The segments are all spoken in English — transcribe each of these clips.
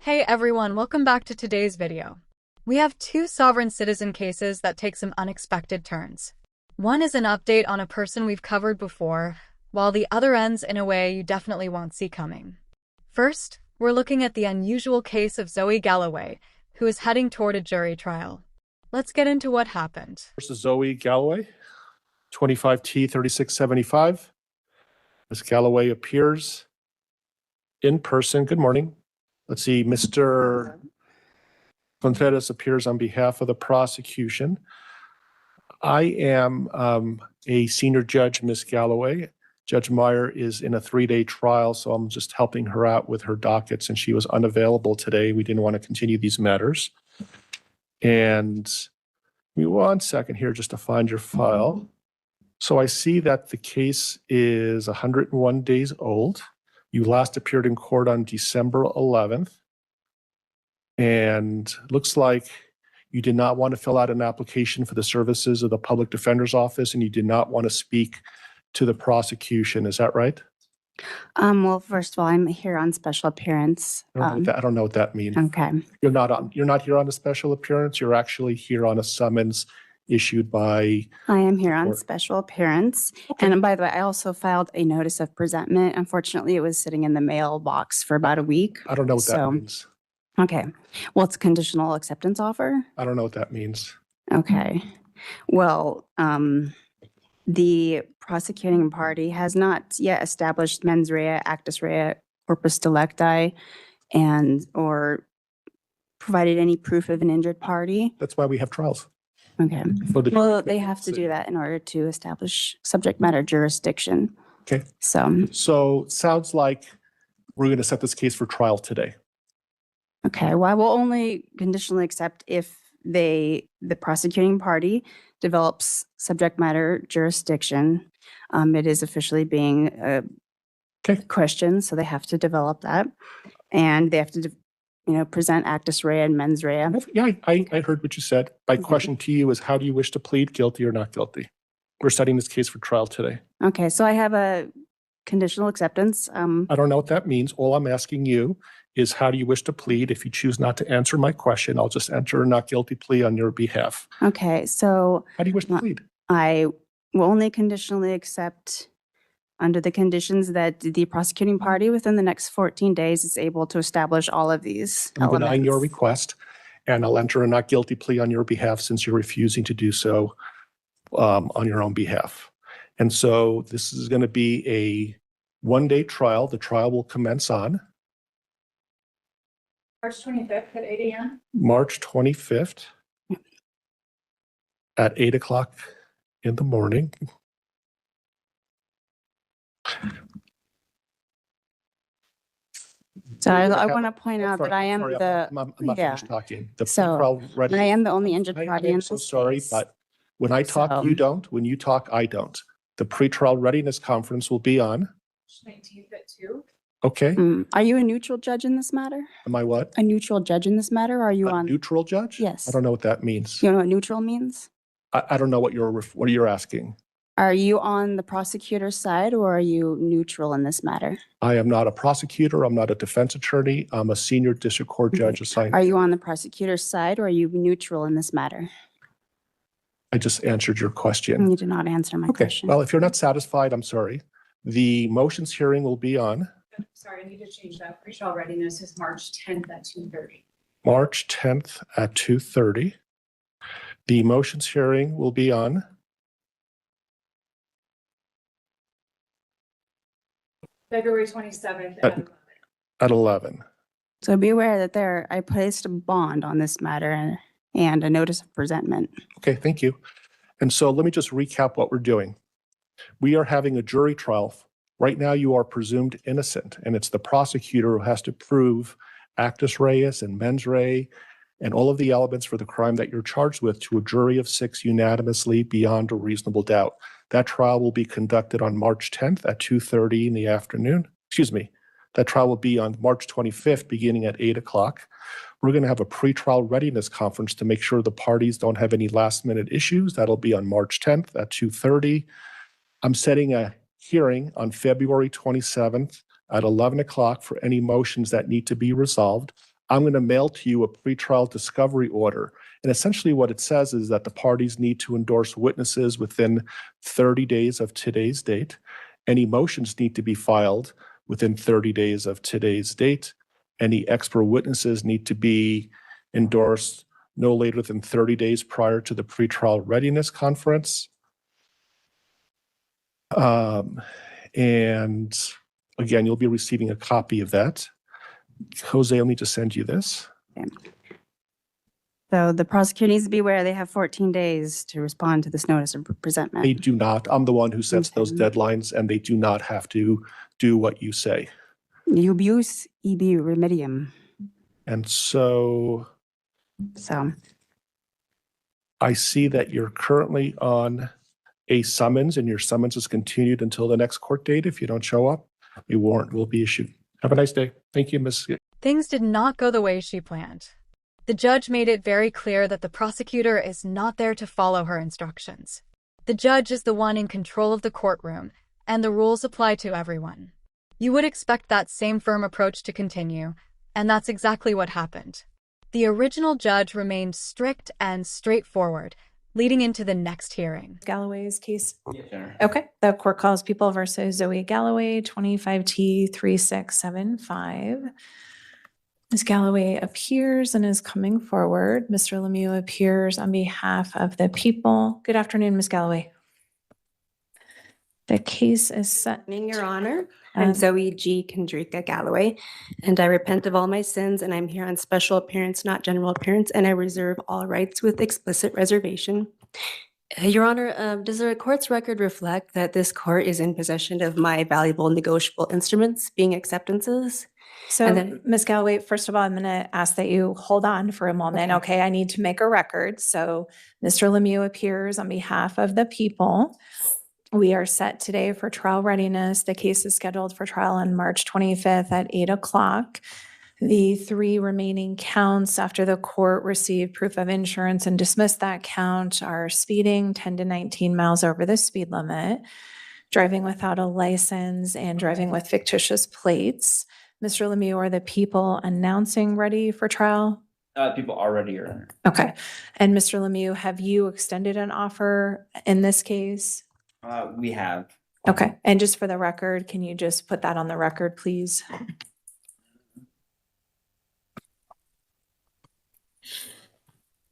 Hey everyone, welcome back to today's video. We have two sovereign citizen cases that take some unexpected turns. One is an update on a person we've covered before, while the other ends in a way you definitely won't see coming. First, we're looking at the unusual case of Zoe Galloway, who is heading toward a jury trial. Let's get into what happened. Versus Zoe Galloway, 25T3675. Ms. Galloway appears in person. Good morning. Let's see, Mr. Contreras appears on behalf of the prosecution. I am a senior judge, Ms. Galloway. Judge Meyer is in a 3-day trial, so I'm just helping her out with her docket since she was unavailable today. We didn't want to continue these matters. And give me 1 second here just to find your file. So I see that the case is 101 days old. You last appeared in court on December 11th. And looks like you did not want to fill out an application for the services of the public defender's office, and you did not want to speak to the prosecution. Is that right? Well, first of all, I'm here on special appearance. I don't know what that means. Okay. You're not here on a special appearance. You're actually here on a summons issued by. I am here on special appearance. Okay. And by the way, I also filed a notice of presentment. Unfortunately, it was sitting in the mailbox for about a week. I don't know what that means. Okay. Well, it's a conditional acceptance offer. I don't know what that means. Okay. Well, the prosecuting party has not yet established mens rea, actus rea, corpus delicti, or provided any proof of an injured party. That's why we have trials. Okay. Well, they have to do that in order to establish subject matter jurisdiction. Okay. So sounds like we're going to set this case for trial today. Okay. Well, I will only conditionally accept if the prosecuting party develops subject matter jurisdiction. It is officially being questioned, so they have to develop that, and they have to, present actus rea and mens rea. Yeah, I heard what you said. My question to you is, how do you wish to plead, guilty or not guilty? We're setting this case for trial today. Okay, so I have a conditional acceptance. I don't know what that means. All I'm asking you is, how do you wish to plead? If you choose not to answer my question, I'll just enter a not guilty plea on your behalf. Okay, so how do you wish to plead? I will only conditionally accept under the conditions that the prosecuting party within the next 14 days is able to establish all of these elements. I'm denying your request, and I'll enter a not guilty plea on your behalf since you're refusing to do so on your own behalf. And so this is going to be a 1-day trial. The trial will commence on March 25th at 8 a.m. March 25th at 8 o'clock in the morning. So I want to point out that I am I'm not finished talking. I am the only injured party in this case. I'm so sorry, but when I talk, you don't. When you talk, I don't. The pretrial readiness conference will be on 19th at 2. Okay. Are you a neutral judge in this matter? Am I what? A neutral judge in this matter? Or are you a neutral judge? Yes. I don't know what that means. You know what neutral means? I don't know what you're asking. Are you on the prosecutor's side, or are you neutral in this matter? I am not a prosecutor. I'm not a defense attorney. I'm a senior district court judge assigned. Are you on the prosecutor's side, or are you neutral in this matter? I just answered your question. You did not answer my question. Well, if you're not satisfied, I'm sorry. The motions hearing will be on. Sorry, I need to change that. Pretrial readiness is March 10th at 2:30. March 10th at 2:30. The motions hearing will be on February 27th at 11. So be aware that I placed a bond on this matter and a notice of presentment. Okay, thank you. And so let me just recap what we're doing. We are having a jury trial. Right now, you are presumed innocent, and it's the prosecutor who has to prove actus reus and mens rea and all of the elements for the crime that you're charged with to a jury of 6 unanimously beyond a reasonable doubt. That trial will be conducted on March 10th at 2:30 in the afternoon. Excuse me. That trial will be on March 25th, beginning at 8 o'clock. We're going to have a pretrial readiness conference to make sure the parties don't have any last-minute issues. That'll be on March 10th at 2:30. I'm setting a hearing on February 27th at 11 o'clock for any motions that need to be resolved. I'm going to mail to you a pretrial discovery order. And essentially what it says is that the parties need to endorse witnesses within 30 days of today's date. Any motions need to be filed within 30 days of today's date. Any expert witnesses need to be endorsed no later than 30 days prior to the pretrial readiness conference. And again, you'll be receiving a copy of that. Jose, I'll need to send you this. Okay. So the prosecutor needs to be aware they have 14 days to respond to this notice of presentment. They do not. I'm the one who sets those Okay. deadlines, and they do not have to do what you say. Ubius ibi remedium. And so So I see that you're currently on a summons, and your summons is continued until the next court date. If you don't show up, a warrant will be issued. Have a nice day. Thank you, Ms. Things did not go the way she planned. The judge made it very clear that the prosecutor is not there to follow her instructions. The judge is the one in control of the courtroom, and the rules apply to everyone. You would expect that same firm approach to continue, and that's exactly what happened. The original judge remained strict and straightforward, leading into the next hearing. Galloway's case. Yes, Your Honor. Okay, the court calls People versus Zoe Galloway, 25T3675. Ms. Galloway appears and is coming forward. Mr. Lemieux appears on behalf of the people. Good afternoon, Ms. Galloway. The case is set. Your Honor, I'm Zoe G. Kendrika Galloway, and I repent of all my sins, and I'm here on special appearance, not general appearance, and I reserve all rights with explicit reservation. Your Honor, does the court's record reflect that this court is in possession of my valuable negotiable instruments, being acceptances? So, And then- Ms. Galloway, first of all, I'm going to ask that you hold on for a moment. Okay, I need to make a record. So, Mr. Lemieux appears on behalf of the people. We are set today for trial readiness. The case is scheduled for trial on March 25th at 8 o'clock. The 3 remaining counts after the court received proof of insurance and dismissed that count are speeding 10 to 19 miles over the speed limit, driving without a license, and driving with fictitious plates. Mr. Lemieux, are the people announcing ready for trial? People already are. Okay. And Mr. Lemieux, have you extended an offer in this case? We have. Okay. And just for the record, can you just put that on the record, please?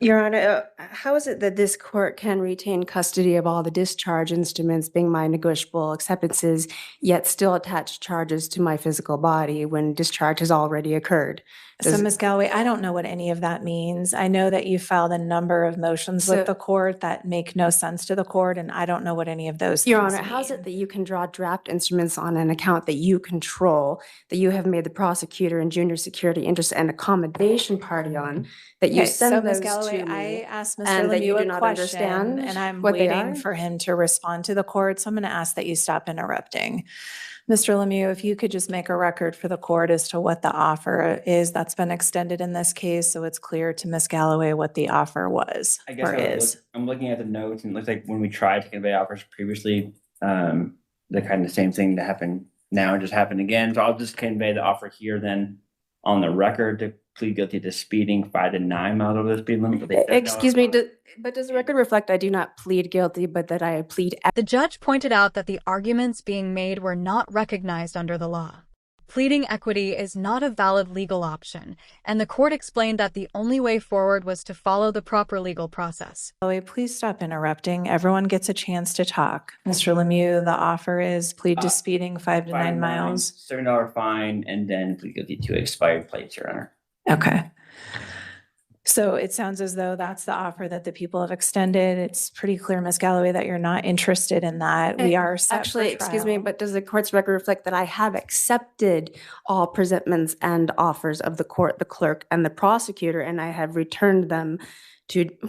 Your Honor, how is it that this court can retain custody of all the discharge instruments being my negotiable acceptances, yet still attach charges to my physical body when discharge has already occurred? So, Ms. Galloway, I don't know what any of that means. I know that you filed a number of motions So- with the court that make no sense to the court, and I don't know what any of those Your things Honor, how is mean. it that you can draw draft instruments on an account that you control, that you have made the prosecutor and junior security interest and accommodation party on, that you Okay, send so those Ms. Galloway, to me? I asked Mr. and that you Lemieux do a not question, understand and I'm what they waiting are? for him to respond to the court, so I'm going to ask that you stop interrupting. Mr. Lemieux, if you could just make a record for the court as to what the offer is that's been extended in this case, so it's clear to Ms. Galloway what the offer was I guess or is. I'm looking at the notes, and it looks like when we tried to convey offers previously, the kind of same thing that happened now just happened again. So I'll just convey the offer here then on the record to plead guilty to speeding 5 to 9 miles over the speed limit. But they said no. Excuse me, but does the record reflect I do not plead guilty, but that I plead The judge pointed out that the arguments being made were not recognized under the law. Pleading equity is not a valid legal option, and the court explained that the only way forward was to follow the proper legal process. Galloway, please stop interrupting. Everyone gets a chance to talk. Mr. Lemieux, the offer is plead to speeding 5 to 9 miles. $7 fine, and then plead guilty to expired plates, Your Honor. Okay. So it sounds as though that's the offer that the people have extended. It's pretty clear, Ms. Galloway, that you're not interested in that. We are set for Actually, excuse me, trial. but does the court's record reflect that I have accepted all presentments and offers of the court, the clerk, and the prosecutor, and I have returned them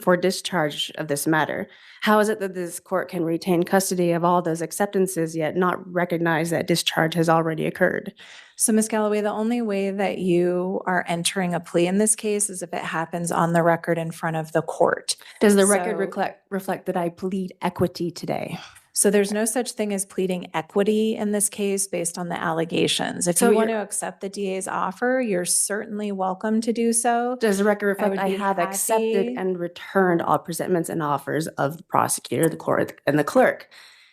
for discharge of this matter? How is it that this court can retain custody of all those acceptances yet not recognize that discharge has already occurred? So, Ms. Galloway, the only way that you are entering a plea in this case is if it happens on the record in front of the court. Does the record So- reflect that I plead equity today? So there's no such thing as pleading equity in this case based on the allegations. If So you want you're- to accept the DA's offer, you're certainly welcome to do so. Does the record reflect would I be have accepted happy- and returned all presentments and offers of the prosecutor, the court, and the clerk?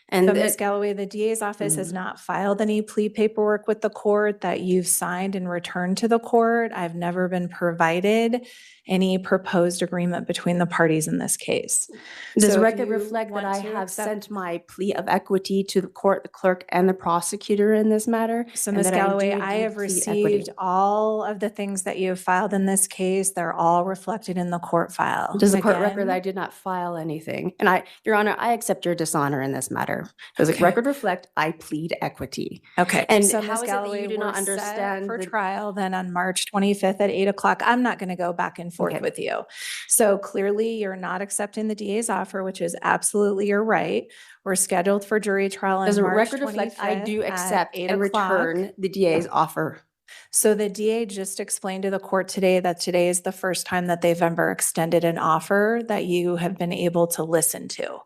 And So Ms. Galloway, the DA's office has not filed any plea paperwork with the court that you've signed and returned to the court. I've never been provided any proposed agreement between the parties in this case. does So the if record you reflect that want I to have accept- sent my plea of equity to the court, the clerk, and the prosecutor in this matter? So and Ms. that Galloway, do I indeed have plead equity? received all of the things that you have filed in this case. They're all reflected in the court file. Does the court record Again, that I did not file anything? And Your Honor, I accept your dishonor in this matter. Does the Okay. record reflect I plead equity? Okay, And so how Ms. is it that you Galloway, do not we're set understand for the- trial then on March 25th at 8 o'clock. I'm not going to go back and forth Okay. with you. So clearly you're not accepting the DA's offer, which is absolutely your right. We're scheduled for jury trial on Does the March record reflect I 25th do at accept 8 and o'clock. return the DA's offer? So the DA just explained to the court today that today is the first time that they've ever extended an offer that you have been able to listen to.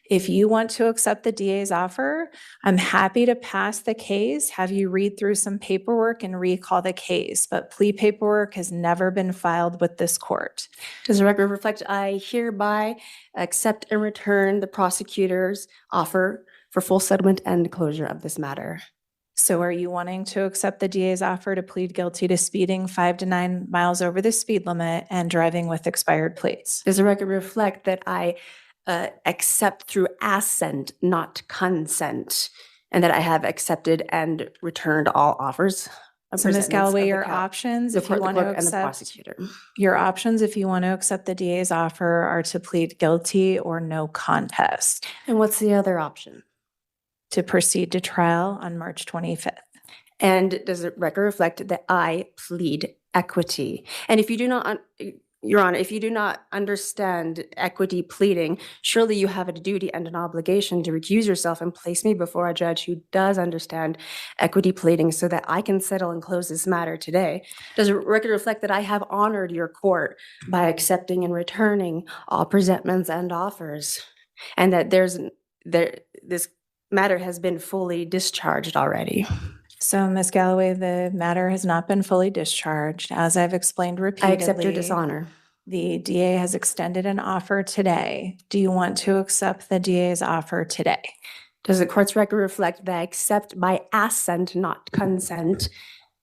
If you want to accept the DA's offer, I'm happy to pass the case, have you read through some paperwork and recall the case, but plea paperwork has never been filed with this court. Does the record reflect I hereby accept and return the prosecutor's offer for full settlement and closure of this matter? So are you wanting to accept the DA's offer to plead guilty to speeding 5 to 9 miles over the speed limit and driving with expired plates? Does the record reflect that I accept through assent, not consent, and that I have accepted and returned all offers? of So Ms. presentments Galloway, of the your court- options, the if you court, the want to clerk, and the accept, prosecutor. your options, if you want to accept the DA's offer, are to plead guilty or no contest And what's the other option? to proceed to trial on March 25th. And does the record reflect that I plead equity? And if you do not, Your Honor, if you do not understand equity pleading, surely you have a duty and an obligation to recuse yourself and place me before a judge who does understand equity pleading so that I can settle and close this matter today. Does the record reflect that I have honored your court by accepting and returning all presentments and offers? And that this matter has been fully discharged already? So Ms. Galloway, the matter has not been fully discharged. As I've explained I repeatedly. accept your dishonor. The DA has extended an offer today. Do you want to accept the DA's offer today? Does the court's record reflect that I accept by assent, not consent,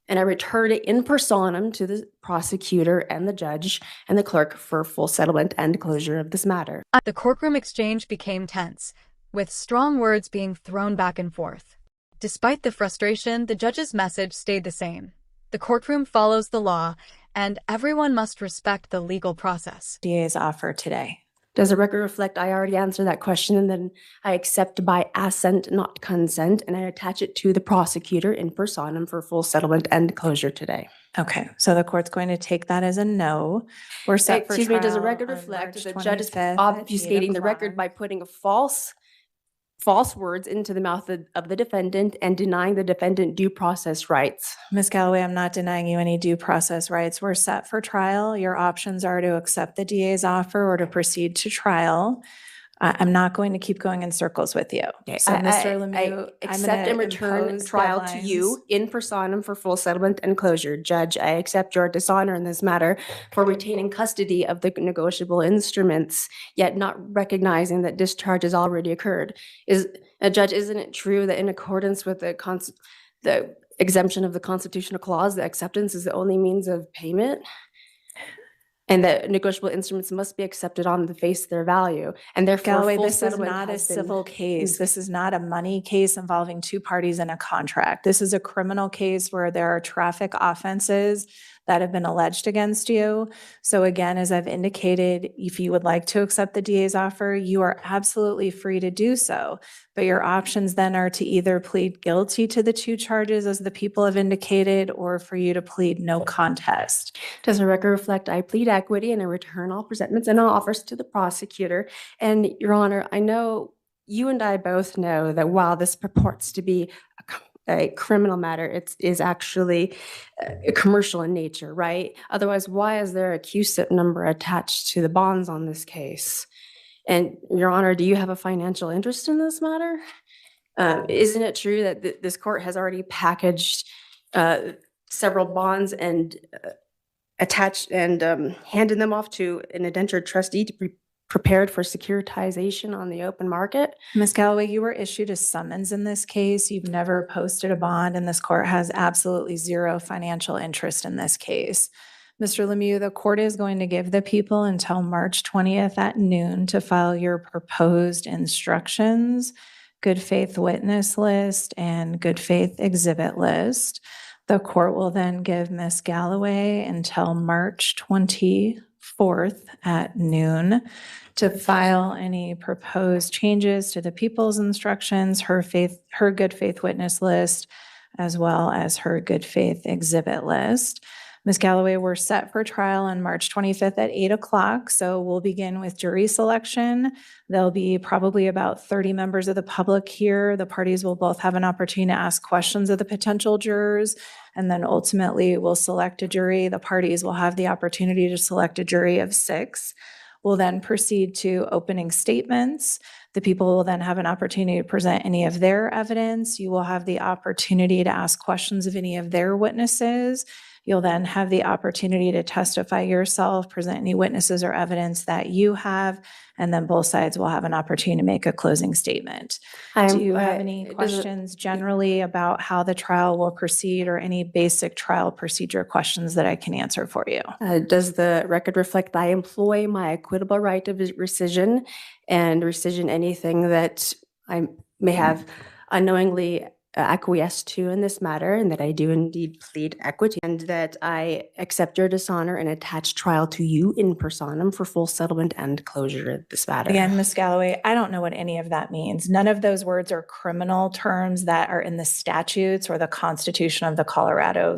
and I return it in personam to the prosecutor and the judge and the clerk for full settlement and closure of this matter? The courtroom exchange became tense, with strong words being thrown back and forth. Despite the frustration, the judge's message stayed the same. The courtroom follows the law, and everyone must respect the legal process. DA's offer today. Does the record reflect I already answered that question and then I accept by assent, not consent, and I attach it to the prosecutor in personam for full settlement and closure today? Okay, so the court's going to take that as a no. We're set for Excuse me, does the trial record on reflect March that the judge is 25th at 8 obfuscating the record o'clock. by putting a false words into the mouth of the defendant and denying the defendant due process rights? Ms. Galloway, I'm not denying you any due process rights. We're set for trial. Your options are to accept the DA's offer or to proceed to trial. I'm not going to keep going in circles with you. Okay, So, I Mr. Lemieux, I'm accept gonna and return impose trial to you in personam for full settlement and closure. Judge, I accept your dishonor in this matter for retaining custody of the negotiable instruments, yet not recognizing that discharge has already occurred. Judge, isn't it true that in accordance with the exemption of the constitutional clause, the acceptance is the only means of payment? And that negotiable instruments must be accepted on the face of their value, and therefore Galloway, full this is settlement not a has been- civil case. This is not a money case involving two parties in a contract. This is a criminal case where there are traffic offenses that have been alleged against you. So again, as I've indicated, if you would like to accept the DA's offer, you are absolutely free to do so. But your options then are to either plead guilty to the two charges as the people have indicated, or for you to plead no contest. Does the record reflect I plead equity and I return all presentments and all offers to the prosecutor? And Your Honor, I know you and I both know that while this purports to be a criminal matter, it is actually commercial in nature, right? Otherwise, why is there a QSIP number attached to the bonds on this case? And Your Honor, do you have a financial interest in this matter? Isn't it true that this court has already packaged several bonds and attached and handed them off to an indentured trustee to be prepared for securitization on the open market? Ms. Galloway, you were issued a summons in this case. You've never posted a bond, and this court has absolutely zero financial interest in this case. Mr. Lemieux, the court is going to give the people until March 20th at noon to file your proposed instructions, good faith witness list, and good faith exhibit list. The court will then give Ms. Galloway until March 24th at noon to file any proposed changes to the people's instructions, her good faith witness list, as well as her good faith exhibit list. Ms. Galloway, we're set for trial on March 25th at 8 o'clock. So we'll begin with jury selection. There'll be probably about 30 members of the public here. The parties will both have an opportunity to ask questions of the potential jurors, and then ultimately we'll select a jury. The parties will have the opportunity to select a jury of 6. We'll then proceed to opening statements. The people will then have an opportunity to present any of their evidence. You will have the opportunity to ask questions of any of their witnesses. You'll then have the opportunity to testify yourself, present any witnesses or evidence that you have, and then both sides will have an opportunity to make a closing statement. Do you have any questions generally about how the trial will proceed, or any basic trial procedure questions that I can answer for you? Does the record reflect that I employ my equitable right of rescission and rescission anything that I may have unknowingly acquiesced to in this matter, and that I do indeed plead equity, and that I accept your dishonor and attach trial to you in personam for full settlement and closure of this matter? Again, Ms. Galloway, I don't know what any of that means. None of those words are criminal terms that are in the statutes or the Constitution of the Colorado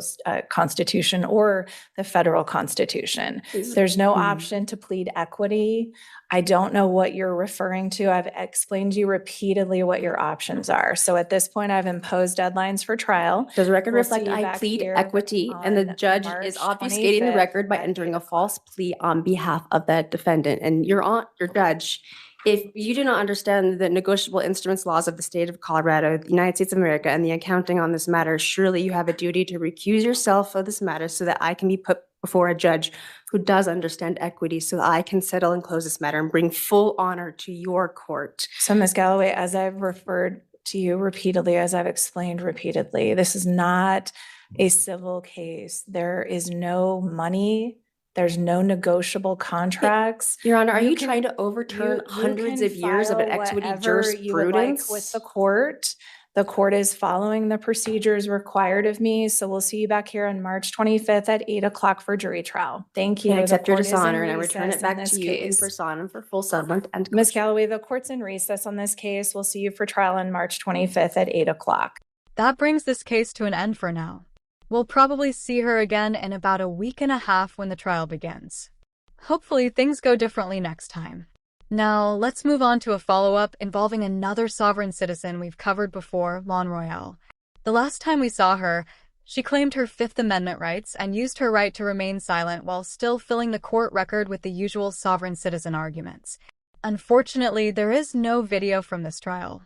Constitution or the federal Constitution. There's no option to plead equity. I don't know what you're referring to. I've explained to you repeatedly what your options are. So at this point, I've imposed deadlines for trial. Does the record We'll reflect see you I back plead here equity and the on judge March is obfuscating the 25th record by at entering 8 a false plea on behalf of that defendant? And your judge, if you do not understand the negotiable instruments laws of the state of Colorado, the United States of America, and the accounting on this matter, surely you have a duty to recuse yourself of this matter so that I can be put before a judge who does understand equity, so that I can settle and close this matter and bring full honor to your court. So, Ms. Galloway, as I've referred to you repeatedly, as I've explained repeatedly, this is not a civil case. There is no money. There's no negotiable contracts. Your Honor, are you can- trying to overturn you hundreds can of years of an file equity whatever you would like jurisprudence? with the court. The court is following the procedures required of me. So we'll see you back here on March 25th at 8 o'clock for jury trial. Thank you. I accept your The court is in dishonor and I return recess it in back this to you in case. personam for full settlement and Ms. closure. Galloway, the court's in recess on this case. We'll see you for trial on March 25th at 8 o'clock. That brings this case to an end for now. We'll probably see her again in about a week and a half when the trial begins. Hopefully things go differently next time. Now, let's move on to a follow-up involving another sovereign citizen we've covered before, Lon Royale. The last time we saw her, she claimed her Fifth Amendment rights and used her right to remain silent while still filling the court record with the usual sovereign citizen arguments. Unfortunately, there is no video from this trial.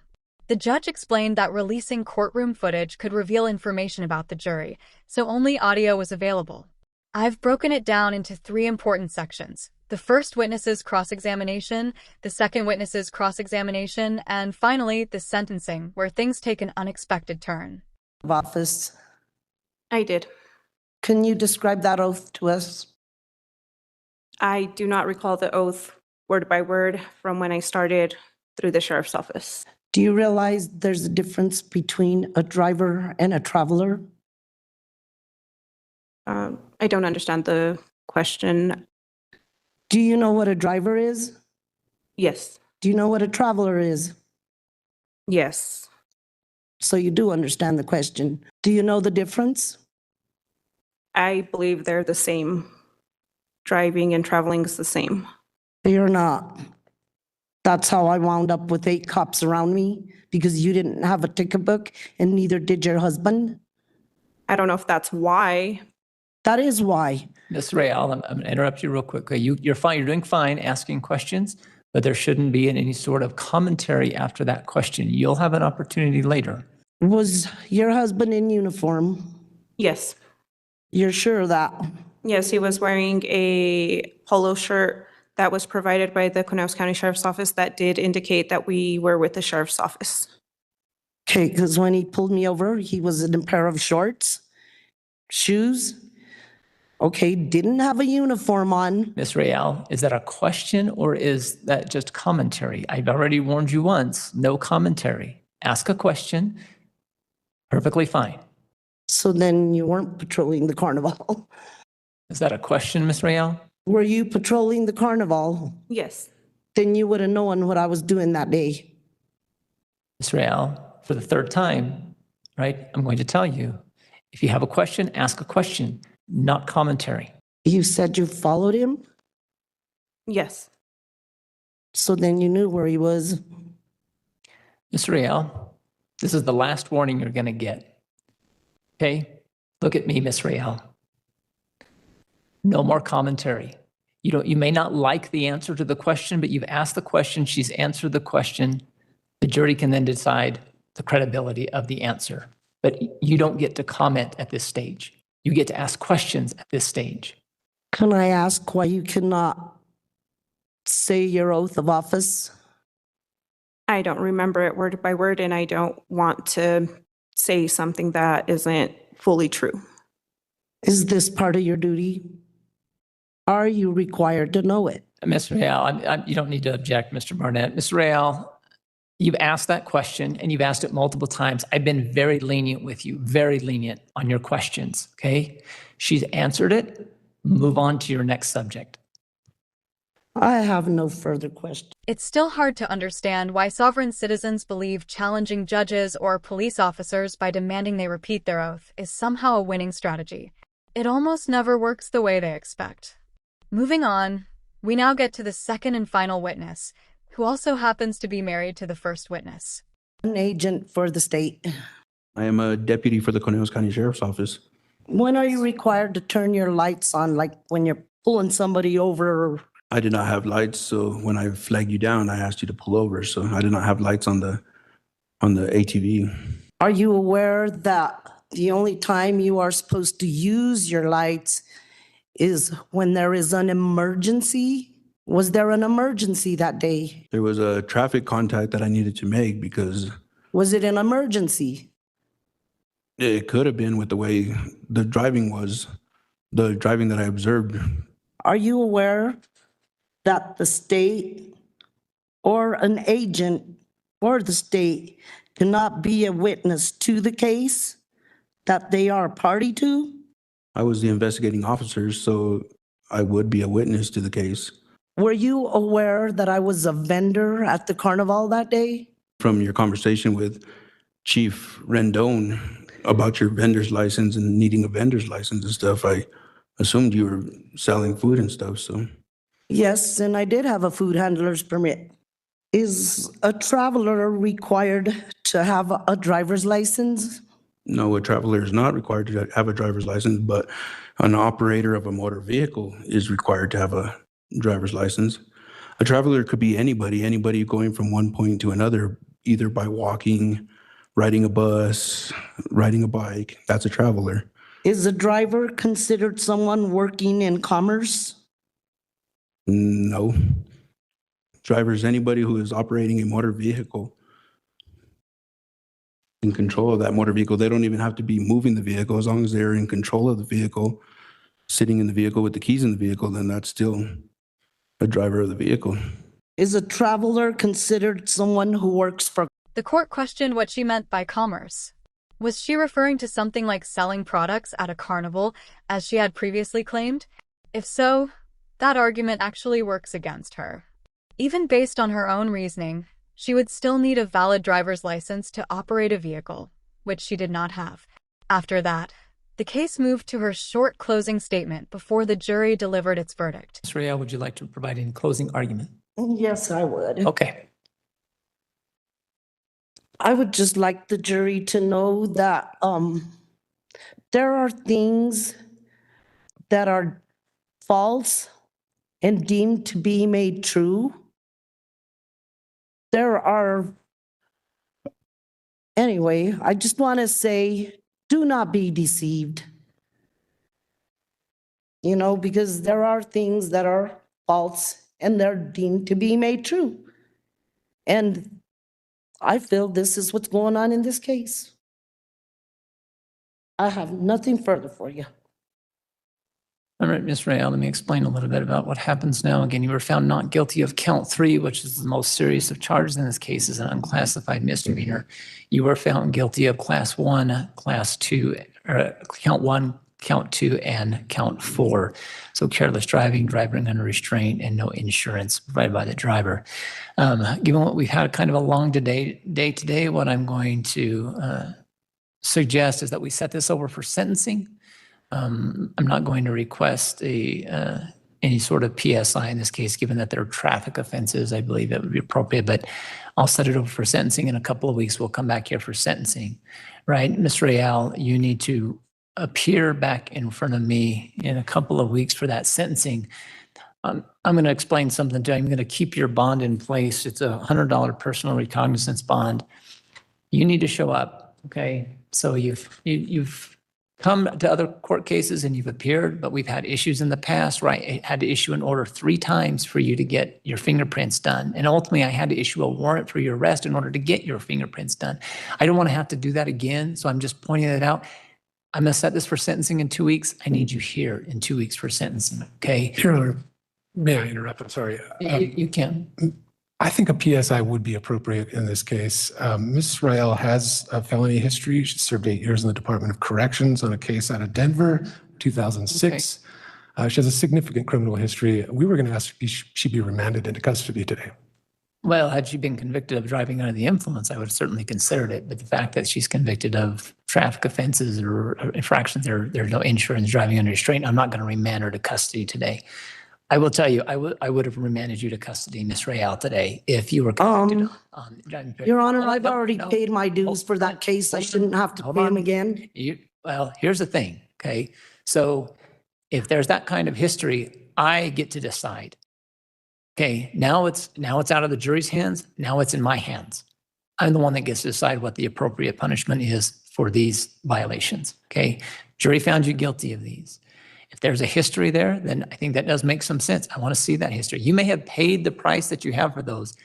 The judge explained that releasing courtroom footage could reveal information about the jury, so only audio was available. I've broken it down into 3 important sections. The first witness's cross-examination, the second witness's cross-examination, and finally, the sentencing, where things take an unexpected turn. Office. I did. Can you describe that oath to us? I do not recall the oath word by word from when I started through the sheriff's office. Do you realize there's a difference between a driver and a traveler? I don't understand the question. Do you know what a driver is? Yes. Do you know what a traveler is? Yes. So you do understand the question. Do you know the difference? I believe they're the same. Driving and traveling is the same. You're not. That's how I wound up with 8 cops around me, because you didn't have a ticket book and neither did your husband. I don't know if that's why. That is why. Ms. Royale, I'm going to interrupt you real quickly. You're fine. You're doing fine asking questions. but there shouldn't be any sort of commentary after that question. You'll have an opportunity later. Was your husband in uniform? Yes. You're sure of that? Yes, he was wearing a polo shirt that was provided by the Conejo County Sheriff's Office that did indicate that we were with the Sheriff's Office. Okay, because when he pulled me over, he was in a pair of shorts, shoes. Okay, didn't have a uniform on. Ms. Real, is that a question or is that just commentary? I've already warned you once, no commentary. Ask a question, perfectly fine. So then you weren't patrolling the carnival. Is that a question, Ms. Real? Were you patrolling the carnival? Yes. Then you would have known what I was doing that day. Ms. Real, for the third time, right, I'm going to tell you, if you have a question, ask a question, not commentary. You said you followed him, Yes. so then you knew where he was. Ms. Real, this is the last warning you're going to get. Okay? Look at me, Ms. Real. No more commentary. You may not like the answer to the question, but you've asked the question, she's answered the question. The jury can then decide the credibility of the answer. But you don't get to comment at this stage. You get to ask questions at this stage. Can I ask why you cannot say your oath of office? I don't remember it word by word, and I don't want to say something that isn't fully true. Is this part of your duty? Are you required to know it? Ms. Real, you don't need to object, Mr. Barnett. Ms. Real, you've asked that question and you've asked it multiple times. I've been very lenient with you, very lenient on your questions, okay? She's answered it. Move on to your next subject. I have no further questions. It's still hard to understand why sovereign citizens believe challenging judges or police officers by demanding they repeat their oath is somehow a winning strategy. It almost never works the way they expect. Moving on, we now get to the second and final witness, who also happens to be married to the first witness. An agent for the state. I am a deputy for the Conejo County Sheriff's Office. When are you required to turn your lights on, like when you're pulling somebody over? I did not have lights, so when I flagged you down, I asked you to pull over. So I did not have lights on the ATV. Are you aware that the only time you are supposed to use your lights is when there is an emergency? Was there an emergency that day? There was a traffic contact that I needed to make because Was it an emergency? it could have been with the way the driving was, the driving that I observed. Are you aware that the state or an agent for the state cannot be a witness to the case that they are a party to? I was the investigating officer, so I would be a witness to the case. Were you aware that I was a vendor at the carnival that day? From your conversation with Chief Rendon about your vendor's license and needing a vendor's license and stuff, I assumed you were selling food and stuff, so. Yes, and I did have a food handler's permit. Is a traveler required to have a driver's license? No, a traveler is not required to have a driver's license, but an operator of a motor vehicle is required to have a driver's license. A traveler could be anybody going from one point to another, either by walking, riding a bus, riding a bike. That's a traveler. Is a driver considered someone working in commerce? No. Driver is anybody who is operating a motor vehicle in control of that motor vehicle. They don't even have to be moving the vehicle. As long as they're in control of the vehicle, sitting in the vehicle with the keys in the vehicle, then that's still a driver of the vehicle. Is a traveler considered someone who works for? The court questioned what she meant by commerce. Was she referring to something like selling products at a carnival, as she had previously claimed? If so, that argument actually works against her. Even based on her own reasoning, she would still need a valid driver's license to operate a vehicle, which she did not have. After that, the case moved to her short closing statement before the jury delivered its verdict. Ms. Real, would you like to provide any closing argument? Yes, I would. Okay. I would just like the jury to know that there are things that are false and deemed to be made true there are, anyway, I just want to say, do not be deceived. You know, because there are things that are false and they're deemed to be made true. And I feel this is what's going on in this case. I have nothing further for you. All right, Ms. Rael, let me explain a little bit about what happens now. Again, you were found not guilty of count 3, which is the most serious of charges in this case, is an unclassified misdemeanor. You were found guilty of class 1, class 2, count 1, count 2, and count 4. So careless driving, driving under restraint, and no insurance provided by the driver. Given what we've had kind of a long day today, what I'm going to suggest is that we set this over for sentencing. I'm not going to request any sort of PSI in this case, given that they're traffic offenses. I believe it would be appropriate, but I'll set it over for sentencing in a couple of weeks. We'll come back here for sentencing, right? Ms. Rael, you need to appear back in front of me in a couple of weeks for that sentencing. I'm going to explain something to you. I'm going to keep your bond in place. It's a $100 personal recognizance bond. You need to show up, okay? So you've come to other court cases and you've appeared, but we've had issues in the past, right? I had to issue an order 3 times for you to get your fingerprints done. And ultimately, I had to issue a warrant for your arrest in order to get your fingerprints done. I don't want to have to do that again, so I'm just pointing it out. I'm going to set this for sentencing in 2 weeks. I need you here in 2 weeks for sentencing, okay? Your Honor, may I interrupt? I'm sorry. You can. I think a PSI would be appropriate in this case. Ms. Rael has a felony history. She served 8 years in the Department of Corrections on a case out of Denver, 2006. She has a significant criminal history. We were going to ask if she be remanded into custody today. Well, had she been convicted of driving under the influence, I would have certainly considered it. But the fact that she's convicted of traffic offenses or infractions, there's no insurance, driving under restraint, I'm not going to remand her to custody today. I will tell you, I would have remanded you to custody, Ms. Rael, today if you were convicted on driving. Your Honor, I've already paid my dues for that case. I shouldn't have to pay them again. Well, here's the thing, okay? So if there's that kind of history, I get to decide. Okay, now it's out of the jury's hands. Now it's in my hands. I'm the one that gets to decide what the appropriate punishment is for these violations. Okay, jury found you guilty of these. If there's a history there, then I think that does make some sense. I want to see that history. You may have paid the price that you have for those,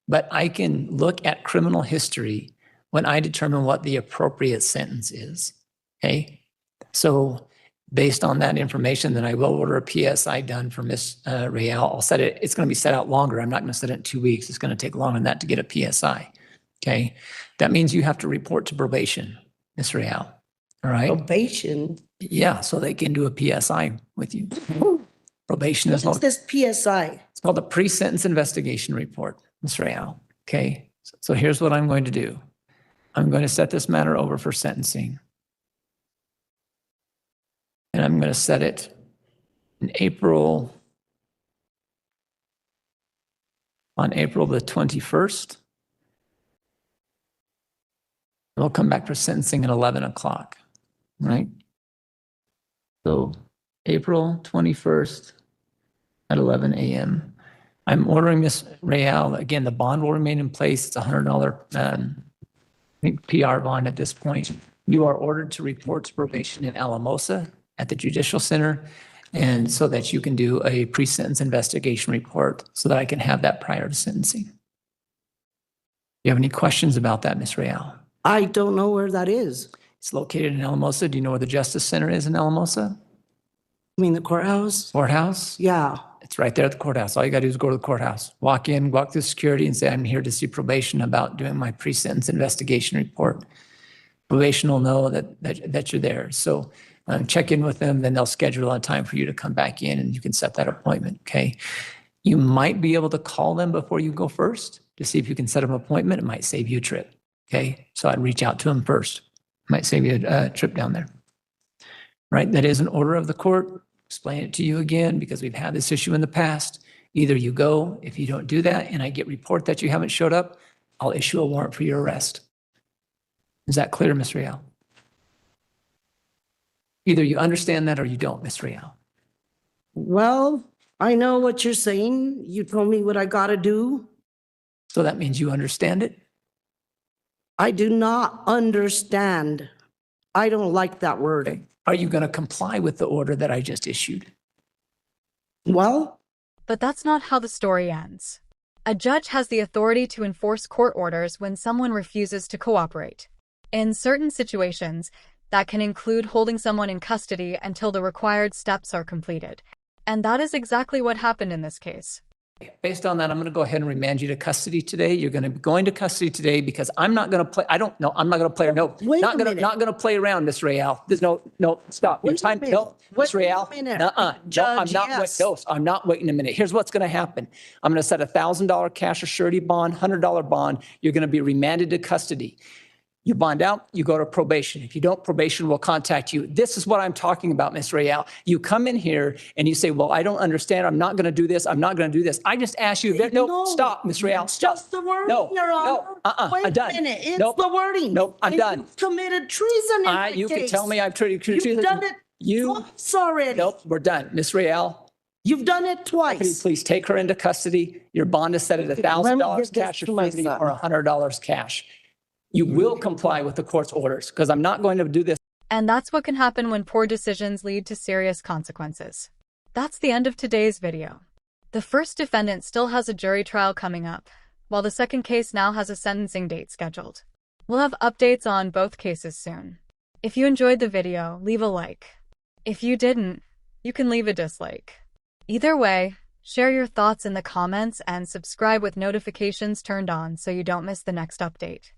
but I can look at criminal history when I determine what the appropriate sentence is. Okay, so based on that information, then I will order a PSI done for Ms. Rael. I'll set it, it's going to be set out longer. I'm not going to set it in 2 weeks. It's going to take longer than that to get a PSI. Okay. That means you have to report to probation, Ms. Rael. All right. Probation? Yeah. So they can do a PSI with you. Probation is. What's this PSI? It's called a pre-sentence investigation report, Ms. Rael. Okay. So here's what I'm going to do. I'm going to set this matter over for sentencing. And I'm going to set it in April, on April the 21st. We'll come back for sentencing at 11 o'clock, right? So April 21st at 11 a.m. I'm ordering Ms. Rael, again, the bond will remain in place. It's a $100 PR bond at this point. You are ordered to report to probation in Alamosa at the Judicial Center, and so that you can do a pre-sentence investigation report so that I can have that prior to sentencing. Do you have any questions about that, Ms. Rael? I don't know where that is. It's located in Alamosa. Do you know where the Justice Center is in Alamosa? You mean the courthouse? Courthouse? Yeah. It's right there at the courthouse. All you got to do is go to the courthouse, walk in, walk through security and say, I'm here to see probation about doing my pre-sentence investigation report. Probation will know that you're there. So check in with them, then they'll schedule a time for you to come back in and you can set that appointment, okay? You might be able to call them before you go first to see if you can set up an appointment. It might save you a trip, okay? So I'd reach out to them first. Might save you a trip down there, right? That is an order of the court. Explain it to you again because we've had this issue in the past. Either you go, if you don't do that and I get report that you haven't showed up, I'll issue a warrant for your arrest. Is that clear, Ms. Rael? Either you understand that or you don't, Ms. Rael. Well, I know what you're saying. You told me what I gotta do. So that means you understand it? I do not understand. I don't like that word. Okay. Are you going to comply with the order that I just issued? Well, But that's not how the story ends. A judge has the authority to enforce court orders when someone refuses to cooperate. In certain situations, that can include holding someone in custody until the required steps are completed. And that is exactly what happened in this case. Based on that, I'm going to go ahead and remand you to custody today. You're going to be going to custody today because I'm not going to play. I don't know. I'm not going to play. No, Wait not a going to minute. not going to play around, Miss Real. There's no stop. Your Wait a time. minute. No, Miss Wait a Real. minute. No, I'm Judge, not. yes. No, I'm not waiting a minute. Here's what's going to happen. I'm going to set $1,000 cash or surety bond, $100 bond. You're going to be remanded to custody. You bond out, you go to probation. If you don't, probation will contact you. This is what I'm talking about, Ms. Real. You come in here and you say, well, I don't understand. I'm not going to do this. I'm not going to do this. I just asked you. No, stop, Ms. Real. Stop. Just the wording, No, Your Honor. no, Wait I'm done. a minute. It's Nope. the wording. Nope, I'm And done. you've committed treason in the You can case. tell me I've treated You've treason. done it twice already. Nope, we're done. Ms. Real, You've done it could you twice. please take her into custody? Your bond is set at Let me $1,000 give this cash or to my surety son. or $100 cash. You will comply with the court's orders because I'm not going to do this. And that's what can happen when poor decisions lead to serious consequences. That's the end of today's video. The first defendant still has a jury trial coming up, while the second case now has a sentencing date scheduled. We'll have updates on both cases soon. If you enjoyed the video, leave a like. If you didn't, you can leave a dislike. Either way, share your thoughts in the comments and subscribe with notifications turned on so you don't miss the next update.